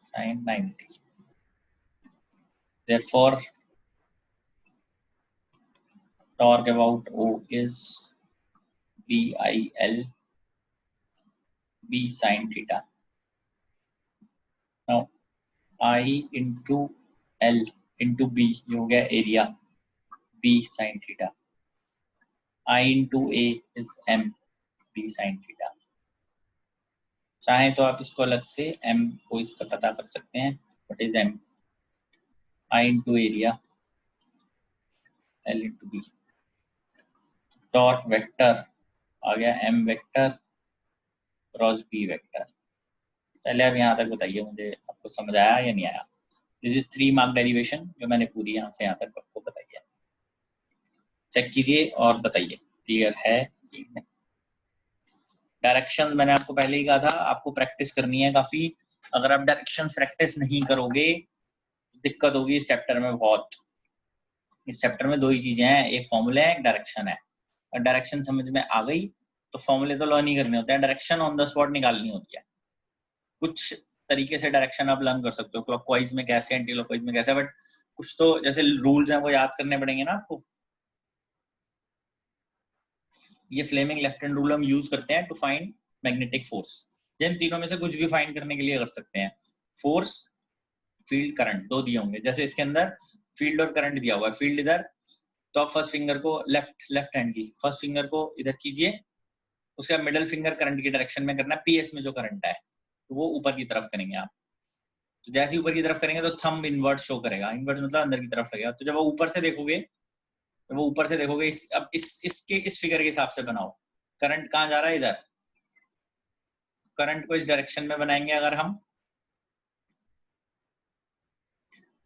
sin 90। Therefore, torque about O is BIL B sin theta. Now I into L into B ये हो गया area B sin theta. I into A is M B sin theta. चाहे तो आप इसको अलग से M को इसका पता कर सकते हैं, what is M? I into area L into B. Torque vector आ गया M vector cross B vector. पहले आप यहाँ तक बताइए, मुझे आपको समझ आया या नहीं आया? दिस इज 3 मार्क डेरिवेशन जो मैंने पूरी यहाँ से यहाँ तक आपको बताई है। चेक कीजिए और बताइए क्लियर है कि नहीं। डायरेक्शन मैंने आपको पहले ही कहा था, आपको प्रैक्टिस करनी है काफी। अगर आप डायरेक्शन प्रैक्टिस नहीं करोगे दिक्कत होगी इस चैप्टर में बहुत। इस चैप्टर में 2 ही चीजें हैं, एक फॉर्मूला है, एक डायरेक्शन है। और डायरेक्शन समझ में आ गई तो फॉर्मूले तो लर्न ही करने होते हैं, डायरेक्शन ऑन द स्पॉट निकालनी होती है। कुछ तरीके से डायरेक्शन आप लर्न कर सकते हो, क्लॉकवाइज में कैसे, एंटी क्लॉकवाइज में कैसे, बट कुछ तो जैसे रूल्स हैं वो याद करने पड़ेंगे ना आपको। ये फ्लेमिंग लेफ्ट हैंड रूल हम यूज करते हैं टू फाइंड मैग्नेटिक फोर्स। इन तीनों में से कुछ भी फाइंड करने के लिए कर सकते हैं। फोर्स, फील्ड, करंट 2 दिए होंगे, जैसे इसके अंदर फील्ड और करंट दिया हुआ है। फील्ड इधर, तो आप फर्स्ट फिंगर को लेफ्ट हैंड की फर्स्ट फिंगर को इधर कीजिए, उसका मिडल फिंगर करंट की डायरेक्शन में करना है। PS में जो करंट है तो वो ऊपर की तरफ करेंगे आप। तो जैसे ही ऊपर की तरफ करेंगे तो थंब इनवर्ट शो करेगा, इनवर्ट मतलब अंदर की तरफ लगेगा। तो जब वो ऊपर से देखोगे, तो वो ऊपर से देखोगे अब इसके इस फिगर के हिसाब से बनाओ। करंट कहाँ जा रहा है? इधर। करंट को इस डायरेक्शन में बनाएंगे अगर हम,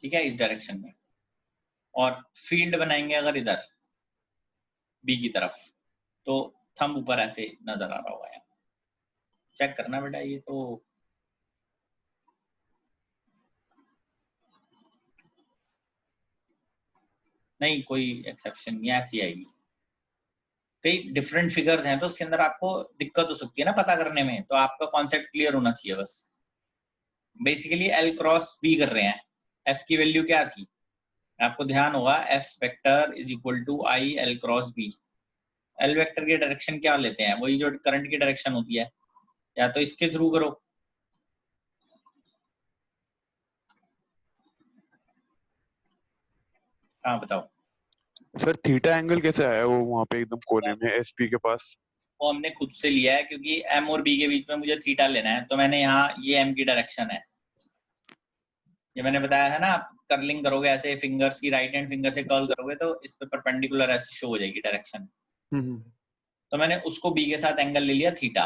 ठीक है, इस डायरेक्शन में, और फील्ड बनाएंगे अगर इधर B की तरफ, तो थंब ऊपर ऐसे नजर आ रहा होगा। चेक करना बेटा, ये तो नहीं, कोई एक्सेप्शन नहीं, ऐसी आएगी। कई डिफरेंट फिगर्स हैं तो उसके अंदर आपको दिक्कत हो सकती है ना पता करने में, तो आपका कॉन्सेप्ट क्लियर होना चाहिए बस। बेसिकली L क्रॉस B कर रहे हैं, F की वैल्यू क्या थी आपको ध्यान होगा, F vector is equal to I L cross B। L vector की डायरेक्शन क्या लेते हैं? वही जो करंट की डायरेक्शन होती है, या तो इसके थ्रू करो, हाँ बताओ। सर थीटा एंगल कैसे आया वो वहां पे एकदम कोने में SP के पास? वो हमने खुद से लिया है, क्योंकि M और B के बीच में मुझे थीटा लेना है, तो मैंने यहाँ ये M की डायरेक्शन है, ये मैंने बताया है ना, आप कर्लिंग करोगे ऐसे फिंगर्स की, राइट हैंड फिंगर से कर्ल करोगे तो इस पे परपेंडिकुलर ऐसे शो हो जाएगी डायरेक्शन। तो मैंने उसको B के साथ एंगल ले लिया theta.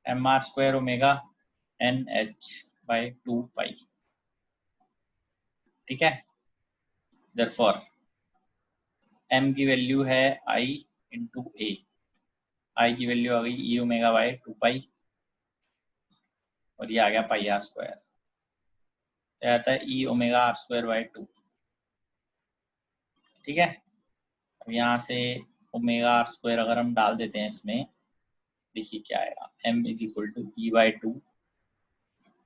mr² omega nh by 2 पाई। ठीक है, therefore m की वैल्यू है I इंटू ए, आई की वैल्यू आ गई ई ओमेगा बाय 2 पाई और ये आ गया पाई आर स्क्वायर, तो आता है E omega R square by 2। ठीक है, अब यहाँ से ओमेगा आर स्क्वायर अगर हम डाल देते हैं इसमें, देखिए क्या आएगा, m is equal to E by 2,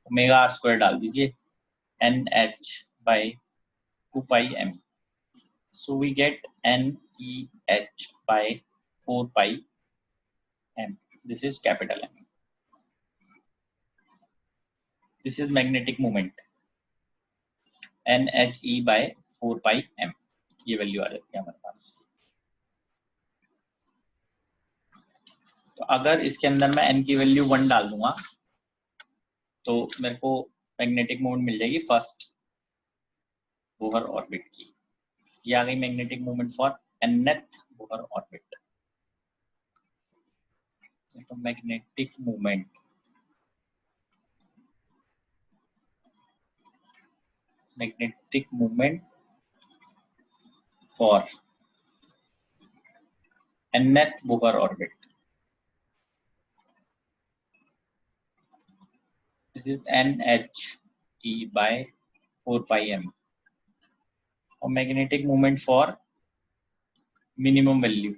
omega R square डाल दीजिए N H by 2 pi m, so we get n e h by 4 pi m, this is capital M, this is magnetic moment, n h e by 4 pi m, ये वैल्यू आ जाती है हमारे पास। तो अगर इसके अंदर मैं n की वैल्यू 1 डाल दूंगा तो मेरे को मैग्नेटिक मोमेंट मिल जाएगी फर्स्ट बोहर ऑर्बिट की। ये आ गई magnetic moment for nth Bohr orbit. तो magnetic moment for nth Bohr orbit, this is NHE by 4 pi m, और magnetic moment for minimum value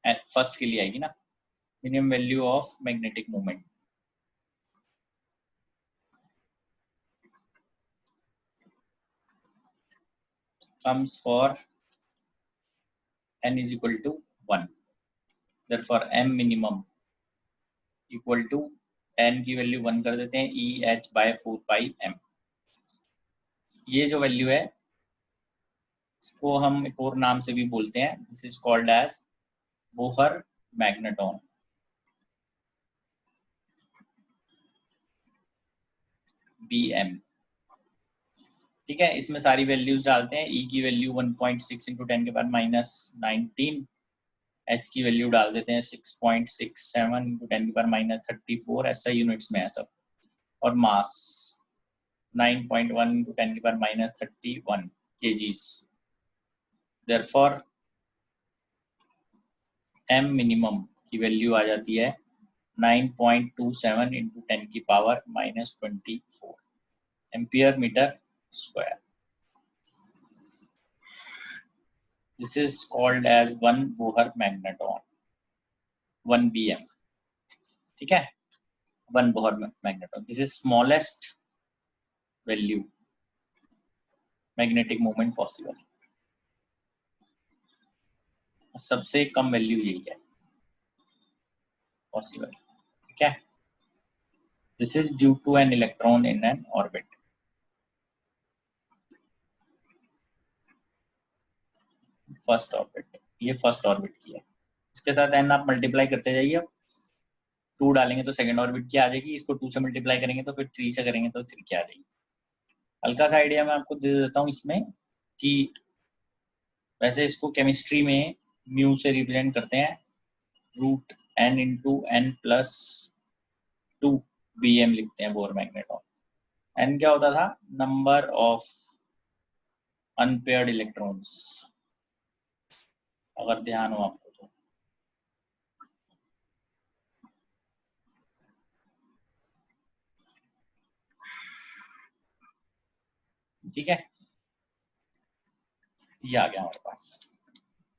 first के लिए आएगी ना, minimum value of magnetic moment, comes for n is equal to 1, therefore m minimum equal to n की वैल्यू 1 कर देते हैं ई एच बाय 4 पाई m। ये जो वैल्यू है इसको हम एक और नाम से भी बोलते हैं, this is called as Bohr magneton, BM। ठीक है, इसमें सारी वैल्यूज डालते हैं, E की वैल्यू 1.6 इंटू 10 के पावर माइनस 19, H की वैल्यू डाल देते हैं 6.67 इंटू 10 के पावर माइनस 34, ऐसा यूनिट्स में है सब, और मास 9.1 इंटू 10 के power minus 31 kgs। Therefore m minimum की वैल्यू आ जाती है 9.27 इंटू 10 की power minus 24 ampere metre square. This is called as 1 Bohr magneton, 1 BM। ठीक है, 1 Bohr magneton, this is smallest value magnetic moment possible, सबसे कम वैल्यू यही है पॉसिबल। ठीक है, this is due to an electron in an orbit. First orbit, ये फर्स्ट ऑर्बिट की है, इसके साथ एन आप मल्टीप्लाई करते जाइए, अब 2 डालेंगे तो सेकंड ऑर्बिट की आ जाएगी, इसको 2 से मल्टीप्लाई करेंगे तो फिर 3 से करेंगे तो 3 की आ जाएगी। हल्का सा आइडिया मैं आपको दे देता हूँ इसमें कि वैसे इसको केमिस्ट्री में म्यू से रिप्रेजेंट करते हैं, root n into n plus 2 BM लिखते हैं बोर मैग्नेटॉन। n क्या होता था, नंबर ऑफ अनपेयर्ड इलेक्ट्रॉन्स, अगर ध्यान हो आपको तो। ठीक है, ये आ गया हमारे पास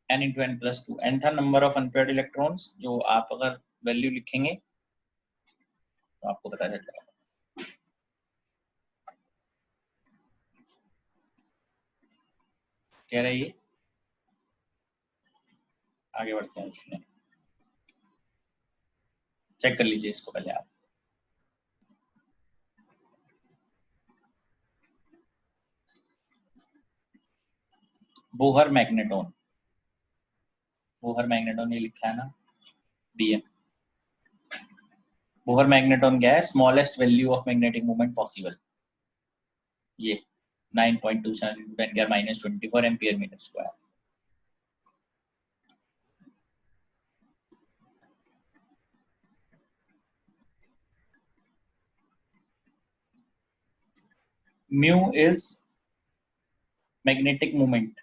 n into n plus 2, n था नंबर ऑफ अनपेयर्ड इलेक्ट्रॉन्स, जो आप अगर वैल्यू लिखेंगे तो आपको पता चल जाएगा। कह रही है, आगे बढ़ते हैं इसमें, चेक कर लीजिए इसको पहले आप। बोहर मैग्नेटॉन, बोहर मैग्नेटॉन ये लिखा है ना BM। बोहर मैग्नेटॉन क्या है, smallest value of magnetic moment possible, ये 9.27 × 10⁻24 ampere metre square. Mu is magnetic moment.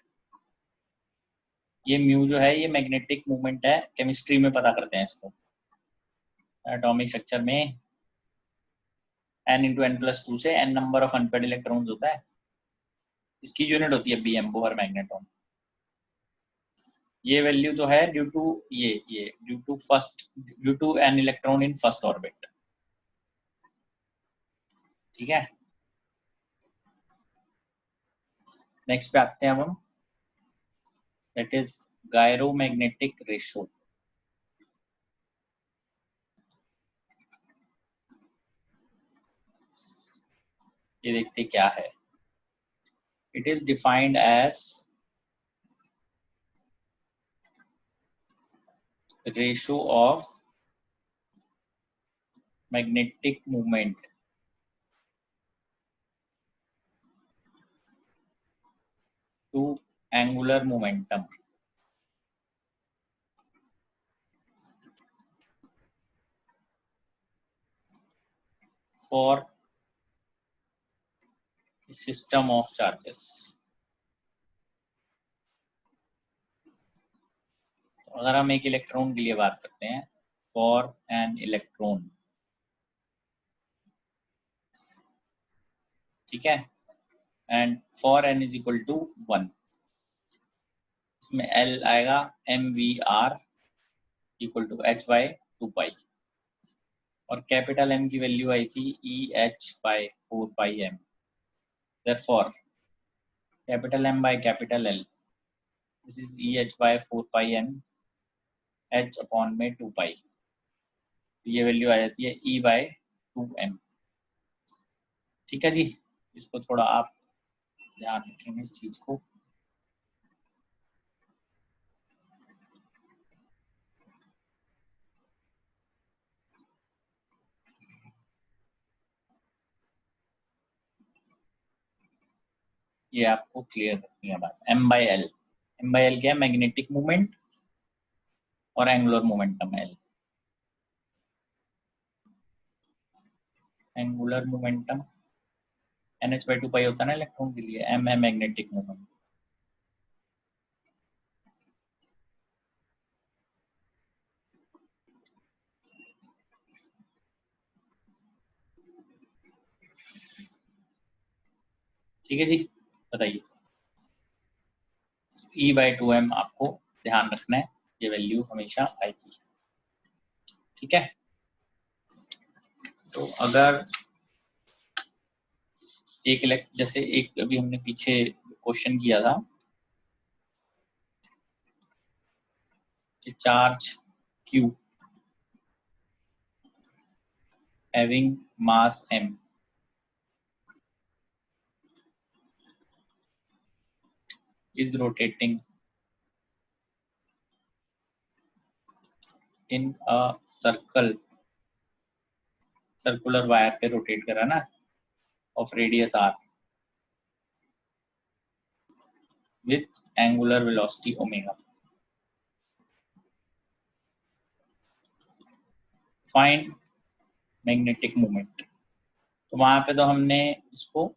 ये म्यू जो है ये मैग्नेटिक मोमेंट है, केमिस्ट्री में पता करते हैं इसको। एटॉमिक स्ट्रक्चर में n×n+2 से n number of unpaired electrons होता है, इसकी यूनिट होती है बीएम, बोहर मैग्नेटॉन। ये वैल्यू तो है ड्यू टू ये due to an electron in first orbit. ठीक है, नेक्स्ट पे आते हैं अब हम, दैट इज गायरोमैग्नेटिक रेशो। ये देखते क्या है। It is defined as ratio of magnetic movement to angular momentum. For system of charges. तो अगर हम एक इलेक्ट्रॉन के लिए बात करते हैं, फॉर एन इलेक्ट्रॉन, ठीक है, and for n is equal to 1, इसमें L आएगा mvr इक्वल टू h/2π, और कैपिटल M की वैल्यू आई थी EH/4πm। Therefore कैपिटल M by capital L, this is EH/4πm, h upon में 2π, ये वैल्यू आ जाती है E/2m। ठीक है जी, इसको थोड़ा आप ध्यान रखेंगे इस चीज को। ये आपको क्लियर रखनी है बात। m/l, m/l क्या है? मैग्नेटिक मूवमेंट और angular momentum L। Angular momentum NH/2π होता है ना इलेक्ट्रॉन के लिए, m है मैग्नेटिक मोमेंट। ठीक है जी, बताइए। E/2m आपको ध्यान रखना है, ये वैल्यू हमेशा आएगी। ठीक है, तो अगर जैसे एक अभी हमने पीछे क्वेश्चन किया था, charge Q having mass m is rotating in a circular wire पे रोटेट कर रहा है ना, of radius r with angular velocity omega। Find magnetic moment। तो वहां पे तो हमने इसको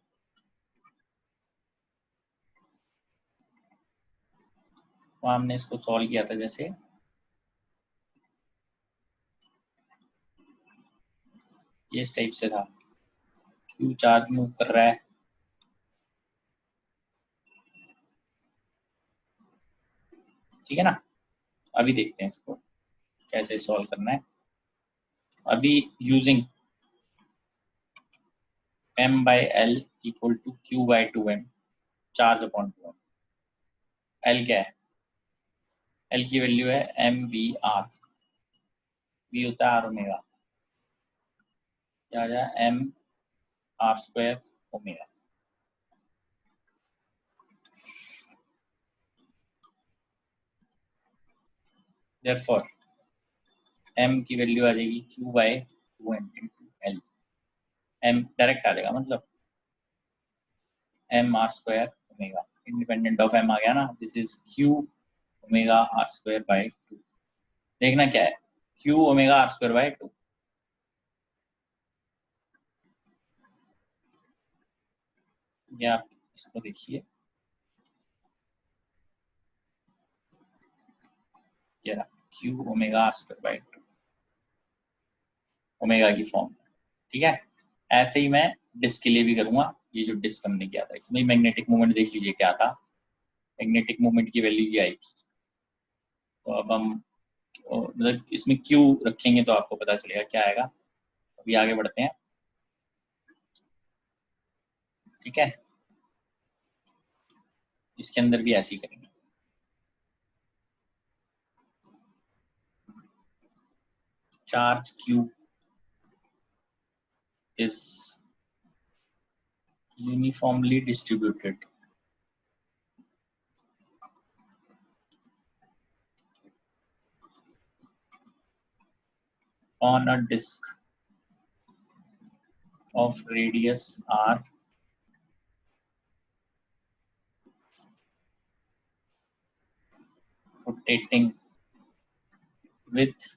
सॉल्व किया था, जैसे ये इस टाइप से था, क्यू चार्ज मूव कर रहा है, ठीक है ना। अभी देखते हैं इसको कैसे सॉल्व करना है। अभी using m/l equal to q/2m, charge upon 2m। l क्या है? l की वैल्यू है mvr, v होता है r ओमेगा, क्या आ जाए m/r² ओमेगा। Therefore m की वैल्यू आ जाएगी q/2m into l। m direct आ जाएगा, मतलब mr² omega, independent of m आ गया ना। This is q omega r²/2। देखना क्या है, q ओमेगा r²/2। ये आप इसको देखिए, ये रहा Q omega R square by 2 omega की फॉर्म, ठीक है। ऐसे ही मैं डिस्क के लिए भी करूंगा। ये जो डिस्क हमने किया था इसमें मैग्नेटिक मोमेंट देख लीजिए क्या था, मैग्नेटिक मोमेंट की वैल्यू ये आई थी। तो अब हम मतलब इसमें क्यू रखेंगे तो आपको पता चलेगा क्या आएगा। अभी आगे बढ़ते हैं, ठीक है। इसके अंदर भी ऐसे ही करेंगे। Charge Q is uniformly distributed on a disk of radius r rotating with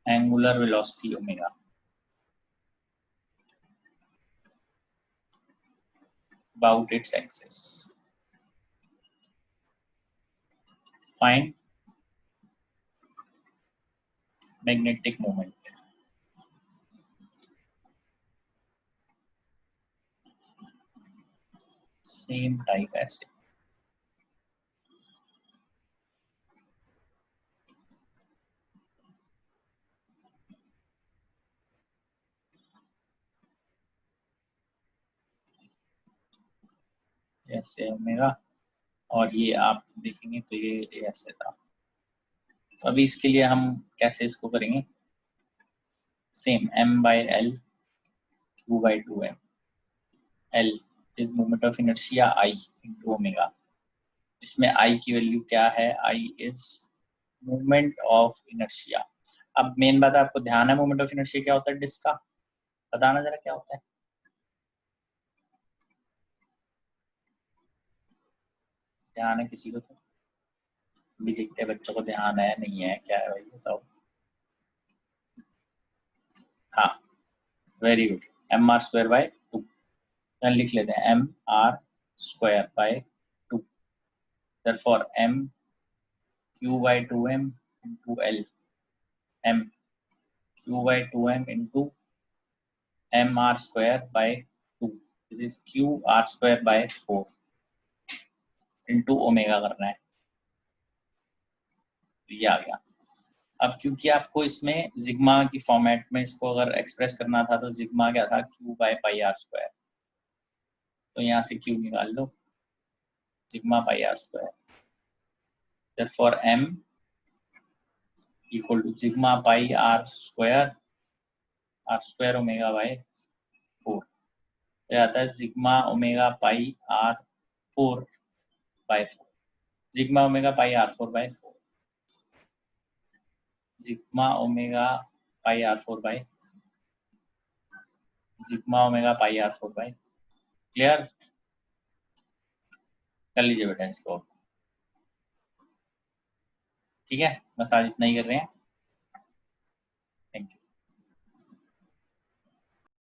angular velocity omega about its axis. Find magnetic moment. Same type ऐसे। ऐसे ओमेगा, और ये आप देखेंगे तो ये ऐसे था। तो अभी इसके लिए हम कैसे इसको करेंगे, same m by l q by 2m। l is moment of inertia I into omega। इसमें I की वैल्यू क्या है, I is moment of inertia। अब मेन बात आपको ध्यान है मोमेंट ऑफ इनर्शिया क्या होता है डिस्क का, बताना जरा क्या होता है। ध्यान है किसी को तो, भी देखते हैं बच्चों को ध्यान है नहीं है, क्या है भाई बताओ। हाँ very good, M R square by 2। लिख लेते हैं M R square by 2, therefore M Q by 2m into L, M Q by 2m into M R square by 2, this is Q R square by 4 into omega करना है। ये आ गया। अब क्योंकि आपको इसमें जिग्मा की फॉर्मेट में इसको अगर एक्सप्रेस करना था तो जिग्मा क्या था, Q by pi R square. तो यहाँ से क्यू निकाल लो, sigma pi R square, therefore m equal to sigma pi r square omega by 4। तो आता है sigma omega pi R 4 by 4, sigma omega pi R 4 by 4, sigma omega pi R 4 by, sigma omega pi R 4 by. Clear, कर लीजिए बेटा इसको, ठीक है। बस आज इतना ही कर रहे हैं।